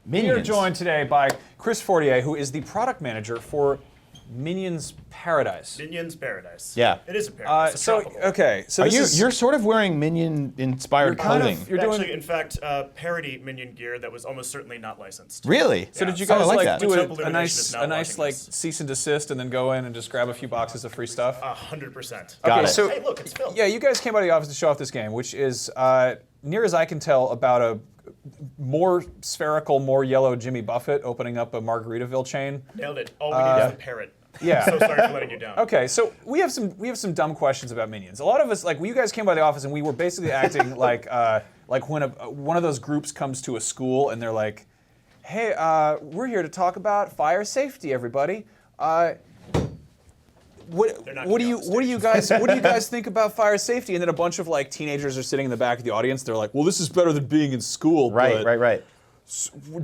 We are joined today by Chris Fortier, who is the product manager for Minion's Paradise. Minion's Paradise. Yeah. It is a paradise. So You're sort of wearing Minion-inspired clothing. You're doing, actually, in fact, parody Minion gear that was almost certainly not licensed. Really? So did you Oh, guys I like that. do Self-illumination a is nice not watching like this. cease and desist, and then go in and just grab a few boxes of free stuff? 100%. Got Okay, it. so Hey, look, it's Phil. yeah, you guys came out of the office to show off this game, which is near as I can tell about a more spherical, more yellow Jimmy Buffett opening up a Margaritaville chain. Nailed it. All we need is the parrot. Yeah. So sorry for letting you down. Okay, so we have some dumb questions about Minions. A lot of us, like, you guys came by the office and we were basically acting like when one of those groups comes to a school and they're like, "Hey, we're here to talk about fire safety, everybody. What do you guys think about fire safety?" And then a bunch of like teenagers are sitting in the back of the audience. They're like, "Well, this is better than being in school." Right. But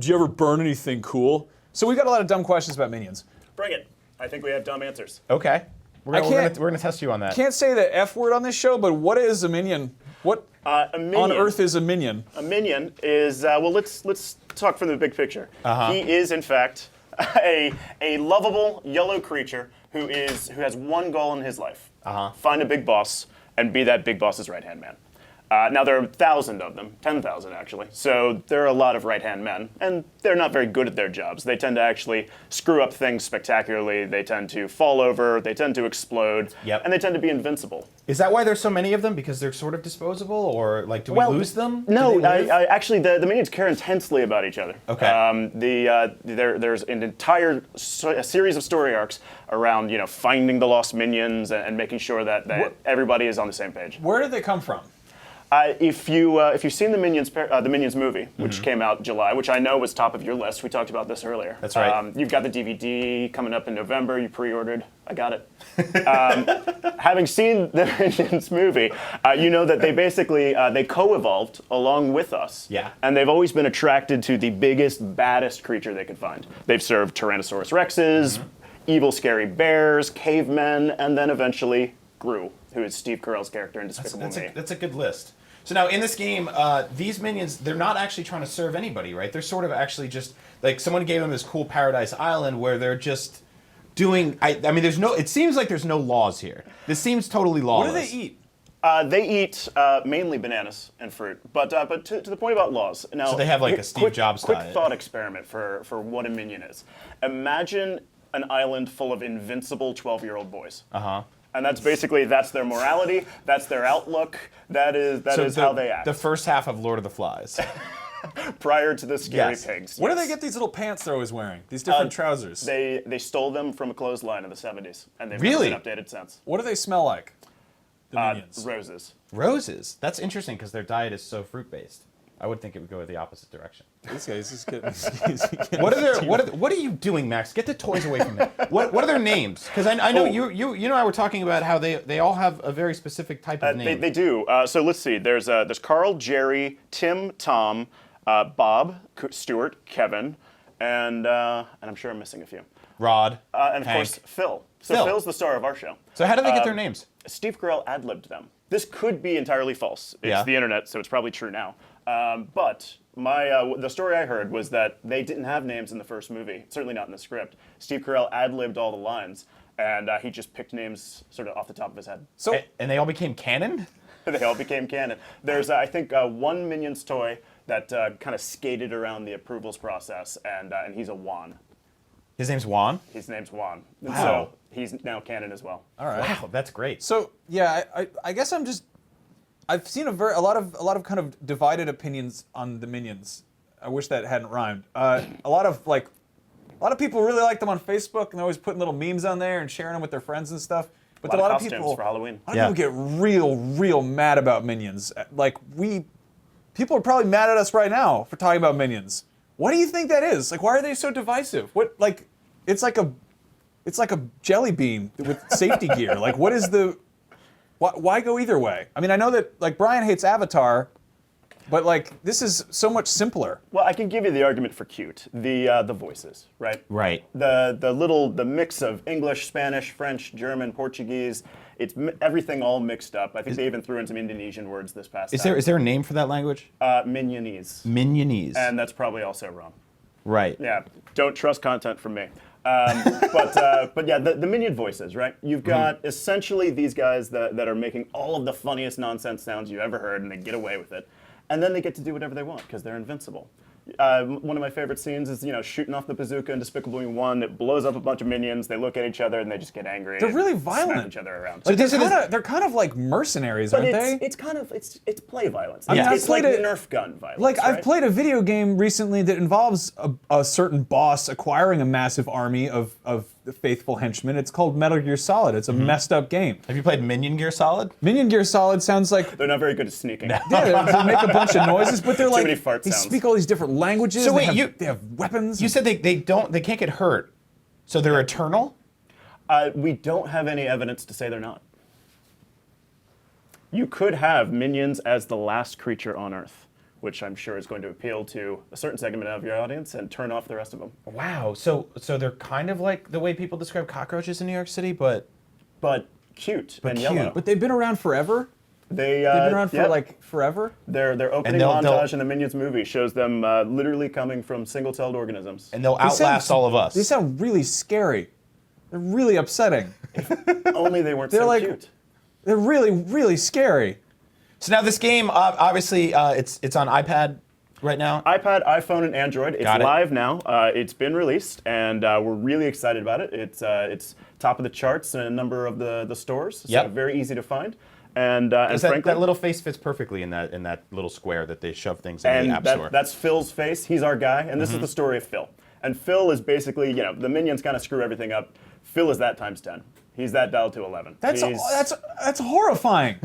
do you ever burn anything cool? So we got a lot of dumb questions about Minions. Bring it. I think we have dumb answers. Okay. We're can't- gonna test you on that. Can't say the F word on this show, but what is a Minion? What A minion, on earth is a Minion? A minion is, well, let's talk from the big picture. He is, in fact, a lovable yellow creature who has one goal in his life. Find a big boss and be that big boss's right-hand man. Now, there are 1,000 of them, 10,000 actually, so there are a lot of right-hand men, and they're not very good at their jobs. They tend to actually screw up things spectacularly, they tend to fall over, they tend to explode, and they tend to be invincible. Is that why there's so many of them? Because they're sort of disposable, or like, do we lose them? No, Do they live? actually, the minions care intensely about each other. Okay. There's an entire a series of story arcs around finding the lost minions and making sure that everybody is on the same page. Where did they come from? If you've seen the Minions movie, which came out July, which I know was top of your list, we talked about this earlier. That's right. You've got the DVD coming up in November. You pre-ordered. I got it. Having seen the Minions movie, you know that they basically they co-evolved along with us. Yeah. And they've always been attracted to the biggest, baddest creature they could find. They've served Tyrannosaurus Rexes, evil, scary bears, cavemen, and then eventually Gru, who is Steve Carell's character in Despicable Me. That's a good list. So now in this game, these minions, they're not actually trying to serve anybody, right? They're sort of actually just, like, someone gave them this cool Paradise Island where they're just doing, I mean, it seems like there's no laws here. This seems totally lawless. What do they eat? They eat mainly bananas and fruit, but to the point about laws. Now, So they have, like, a Steve Jobs quick diet. thought experiment for what a minion is. Imagine an island full of invincible 12-year-old boys. And that's their morality, that's their outlook, that is how they act. The first half of Lord of the Flies. Prior to the scary Yes. pigs. Where do yes. they get these little pants they're always wearing? These different trousers. They stole them from a clothesline in the 70s, and they've Really? never been updated since. What do they smell like? The Minions. Roses. Roses. That's interesting because their diet is so fruit-based. I would think it would go the opposite direction. This guy's just getting. What are you doing, Max? Get the toys away from me. What are their names? Because I know you and I were talking about how they all have a very specific type of name. They do. So let's see. There's Carl, Jerry, Tim, Tom, Bob, Stuart, Kevin, and I'm sure I'm missing a few. Rod. And of Hank. course Phil. So Phil. Phil's the star of our show. So how do they get their names? Steve Carell ad-libbed them. This could be entirely false. It's Yeah. the internet, so it's probably true now. But the story I heard was that they didn't have names in the first movie, certainly not in the script. Steve Carell ad-libbed all the lines, and he just picked names sort of off the top of his head. So And they all became canon? They all became canon. There's, I think, one Minions toy that kind of skated around the approvals process, and he's a Juan. His name's Juan? His name's Juan. And Wow. so he's now canon as well. all right. Wow, that's great. So yeah, I guess I've seen a lot of kind of divided opinions on the Minions. I wish that hadn't rhymed. A lot of people really like them on Facebook, and they're always putting little memes on there and sharing them with their friends and stuff. But A a lot lot of of costumes people for Halloween. A lot of people get real mad about Minions. Like people are probably mad at us right now for talking about Minions. What do you think that is? Like, why are they so divisive? It's like a jelly bean with safety gear. Like, what is the? Why go either way? I mean, I know that like Brian hates Avatar, but like this is so much simpler. Well, I can give you the argument for cute. The voices, right? Right. The mix of English, Spanish, French, German, Portuguese. It's everything all mixed up. I think they even threw in some Indonesian words this past time. Is there a name for that language? Minionese. Minionese. And that's probably also wrong. Right. Yeah, don't trust content from me. But yeah, the minion voices, right? You've got essentially these guys that are making all of the funniest nonsense sounds you ever heard, and they get away with it. And then they get to do whatever they want because they're invincible. One of my favorite scenes is, shooting off the bazooka in Despicable Me 1. It blows up a bunch of minions. They look at each other and they just get angry. They're really and violent. Smack each other around. Like they're kind of like mercenaries, but aren't they? it's kind of it's play violence. mean, It's I've like played Nerf gun violence. Like, I've right? played a video game recently that involves a certain boss acquiring a massive army of faithful henchmen. It's called Metal Gear Solid. It's a messed up game. Have you played Minion Gear Solid? Minion Gear Solid sounds like They're not very good at sneaking. yeah, they make a bunch of noises, but they're like many fart they sounds. speak all these different languages. So they wait, have, they have weapons. You said they can't get hurt, so they're eternal? We don't have any evidence to say they're not. You could have minions as the last creature on Earth, which I'm sure is going to appeal to a certain segment of your audience and turn off the rest of them. Wow. So they're kind of like the way people describe cockroaches in New York City, but Cute and cute. yellow. but they've been around forever. They've They've been around for like forever. Their opening they'll- montage in the Minions movie shows them literally coming from single-celled organisms. and they'll They sound- outlast all of us. They sound really scary. They're really upsetting. Only they weren't They're so like- cute. They're really, really scary. So now this game, obviously, it's on iPad right now. iPad, iPhone, and Android. It's Got it. live now. It's been released, and we're really excited about it. It's top of the charts in a number of the stores. So Yep. very easy to find. And frankly, that little face fits perfectly in that little square that they shove things in and the App Store. that's Phil's face. He's our guy, and this is the story of Phil. And Phil is basically, the minions kind of screw everything up. Phil is that times 10. He's that dialed to 11. That's He's- horrifying.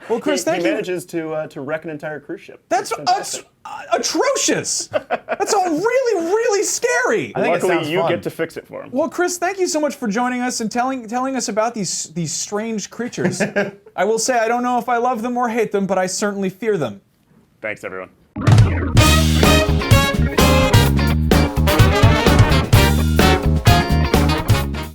Well, Chris, he thank you. manages to wreck an entire cruise ship. That's It's fantastic. atrocious. That's all really, really scary. I think it sounds Luckily, you fun. get to fix it for him. Well, Chris, thank you so much for joining us and telling us about these strange creatures. I will say I don't know if I love them or hate them, but I certainly fear them. Thanks, everyone.